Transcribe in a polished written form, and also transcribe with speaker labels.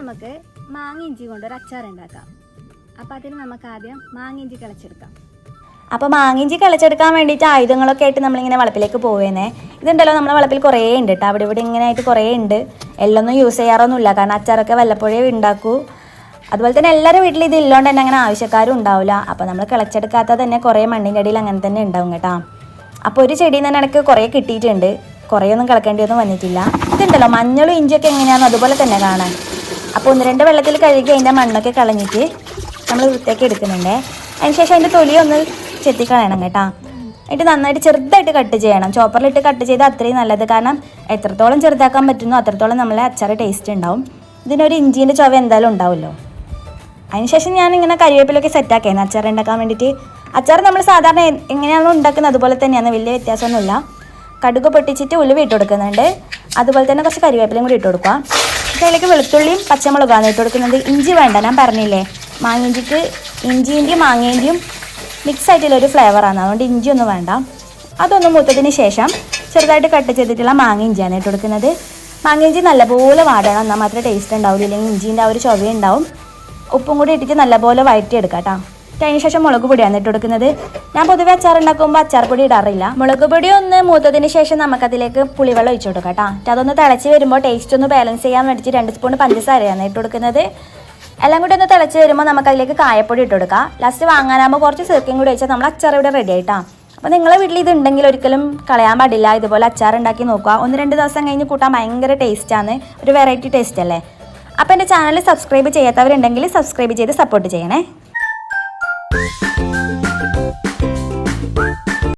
Speaker 1: നമുക്ക് മാങ്ങ ഇഞ്ചി കൊണ്ടൊരു അച്ചാർ ഉണ്ടാക്കാം. അപ്പോൾ അതിന് നമുക്ക് ആദ്യം മാങ്ങ ഇഞ്ചി കിളച്ചെടുക്കാം.
Speaker 2: അപ്പോൾ മാങ്ങിഞ്ചി കിളച്ചെടുക്കാൻ വേണ്ടിയിട്ട് ആയുധങ്ങളൊക്കെ ആയിട്ട് നമ്മളിങ്ങനെ വളപ്പിലേക്ക് പോവേനേ. ഇതുണ്ടല്ലോ നമ്മളെ വളപ്പിൽ കുറേ ഉണ്ട് കേട്ടോ, അവിടെ ഇവിടെ ഇങ്ങനെ ആയിട്ട് കുറേ ഉണ്ട്. എല്ലൊന്നും യൂസ് ചെയ്യാറൊന്നുമില്ല, കാരണം അച്ചാറൊക്കെ വല്ലപ്പോഴേ ഉണ്ടാക്കൂ. അതുപോലെ തന്നെ എല്ലാവരും വീട്ടിൽ ഇത് ഇല്ലോണ്ട് തന്നെ അങ്ങനെ ആവശ്യക്കാരും ഉണ്ടാവില്ല. അപ്പോൾ നമ്മൾ കിളച്ചെടുക്കാത്ത തന്നെ കുറേ മണ്ണിൻ്റെ അടിയിൽ അങ്ങനെ തന്നെ ഉണ്ടാവും കേട്ടോ. അപ്പോൾ ഒരു ചെടിയിൽ നിന്ന് എനിക്ക് കുറേ കിട്ടിയിട്ടുണ്ട്, കുറേയൊന്നും കിളക്കേണ്ടിയൊന്നും വന്നിട്ടില്ല. ഇതുണ്ടല്ലോ മഞ്ഞളും ഇഞ്ചിയൊക്കെ എങ്ങനെയാണെന്ന് അതുപോലെ തന്നെ കാണാൻ. അപ്പോൾ 1-2 വെള്ളത്തിൽ കഴുകി അതിൻ്റെ മണ്ണൊക്കെ കളഞ്ഞിട്ട് നമ്മൾ വൃത്തിയാക്കി എടുക്കുന്നുണ്ട്. അതിനുശേഷം അതിൻ്റെ തൊലി ഒന്ന് ചെത്തിക്കളയണം കേട്ടോ. എന്നിട്ട് നന്നായിട്ട് ചെറുതായിട്ട് കട്ട് ചെയ്യണം. ചോപ്പറിലിട്ട് കട്ട് ചെയ്താൽ അത്രയും നല്ലത്, കാരണം എത്രത്തോളം ചെറുതാക്കാൻ പറ്റുന്നോ അത്രത്തോളം നമ്മളെ അച്ചാർ ടേസ്റ്റ് ഉണ്ടാവും. ഇതിനൊരു ഇഞ്ചീൻ്റെ ചുവ എന്തായാലും ഉണ്ടാവുമല്ലോ. അതിനുശേഷം ഞാനിങ്ങനെ കരിവേപ്പിലൊക്കെ സെറ്റാക്കിയായിരുന്നു അച്ചാർ ഉണ്ടാക്കാൻ വേണ്ടിയിട്ട്. അച്ചാർ നമ്മൾ സാധാരണ എങ്ങനെയാണോ ഉണ്ടാക്കുന്നത് അതുപോലെ തന്നെയാണ്, വലിയ വ്യത്യാസമൊന്നുമില്ല. കടുക് പൊട്ടിച്ചിട്ട് ഉലുവ ഇട്ട് കൊടുക്കുന്നുണ്ട്, അതുപോലെ തന്നെ കുറച്ച് കരിവേപ്പിലയും കൂടി ഇട്ട് കൊടുക്കുക. അതിലേക്ക് വെളുത്തുള്ളിയും പച്ചമുളകാണ് ഇട്ട് കൊടുക്കുന്നത്. ഇഞ്ചി വേണ്ട, ഞാൻ പറഞ്ഞില്ലേ മാങ്ങിഞ്ചിക്ക് ഇഞ്ചിൻ്റെയും മാങ്ങേൻ്റെയും മിക്സ് ആയിട്ടുള്ളൊരു ഫ്ലേവറാണ്, അതുകൊണ്ട് ഇഞ്ചിയൊന്നും വേണ്ട. അതൊന്ന് മൂത്തതിന് ശേഷം ചെറുതായിട്ട് കട്ട് ചെയ്തിട്ടുള്ള മാങ്ങ ഇഞ്ചിയാണ് ഇട്ട് കൊടുക്കുന്നത്. മാങ്ങ ഇഞ്ചി നല്ലപോലെ വാടണം, എന്നാൽ മാത്രമേ ടേസ്റ്റ് ഉണ്ടാവില്ല, ഇല്ലെങ്കിൽ ഇഞ്ചിൻ്റെ ആ ഒരു ചുവ ഉണ്ടാവും. ഉപ്പും കൂടി ഇട്ടിട്ട് നല്ലപോലെ വഴറ്റിയെടുക്കാം കേട്ടോ. അതിന് ശേഷം മുളക് പൊടിയാണ് ഇട്ട് കൊടുക്കുന്നത്. ഞാൻ പൊതുവെ അച്ചാർ ഉണ്ടാക്കുമ്പോൾ അച്ചാർ പൊടി ഇടാറില്ല. മുളക് പൊടി ഒന്ന് മൂത്തതിന് ശേഷം നമുക്കതിലേക്ക് പുളിവെള്ളം ഒഴിച്ചു കൊടുക്കാം കേട്ടോ. അതൊന്ന് തിളച്ച് വരുമ്പോൾ ടേസ്റ്റ് ഒന്ന് ബാലൻസ് ചെയ്യാൻ വേണ്ടിയിട്ട് 2 സ്പൂൺ പഞ്ചസാരയാണ് ഇട്ട് കൊടുക്കുന്നത്. എല്ലാം കൂടി ഒന്ന് തിളച്ച് വരുമ്പോൾ നമുക്കതിലേക്ക് കായപ്പൊടി ഇട്ട് കൊടുക്കാം. ലാസ്റ്റ് വാങ്ങാനാകുമ്പോൾ കുറച്ച് സിർക്കയും കൂടി വെച്ചാൽ നമ്മൾ അച്ചാർ ഇവിടെ റെഡി ആയിട്ടാണ്. അപ്പോൾ നിങ്ങളെ വീട്ടിൽ ഇത് ഉണ്ടെങ്കിൽ ഒരിക്കലും കളയാൻ പാടില്ല, ഇതുപോലെ അച്ചാർ ഉണ്ടാക്കി നോക്കുക. 1-2 ദിവസം കഴിഞ്ഞ് കൂട്ടാൻ ഭയങ്കര ടേസ്റ്റാണ്, ഒരു വെറൈറ്റി ടേസ്റ്റ് അല്ലേ. അപ്പോൾ എൻ്റെ ചാനൽ സബ്സ്ക്രൈബ് ചെയ്യാത്തവരുണ്ടെങ്കിൽ സബ്സ്ക്രൈബ് ചെയ്ത് സപ്പോർട്ട് ചെയ്യണേ.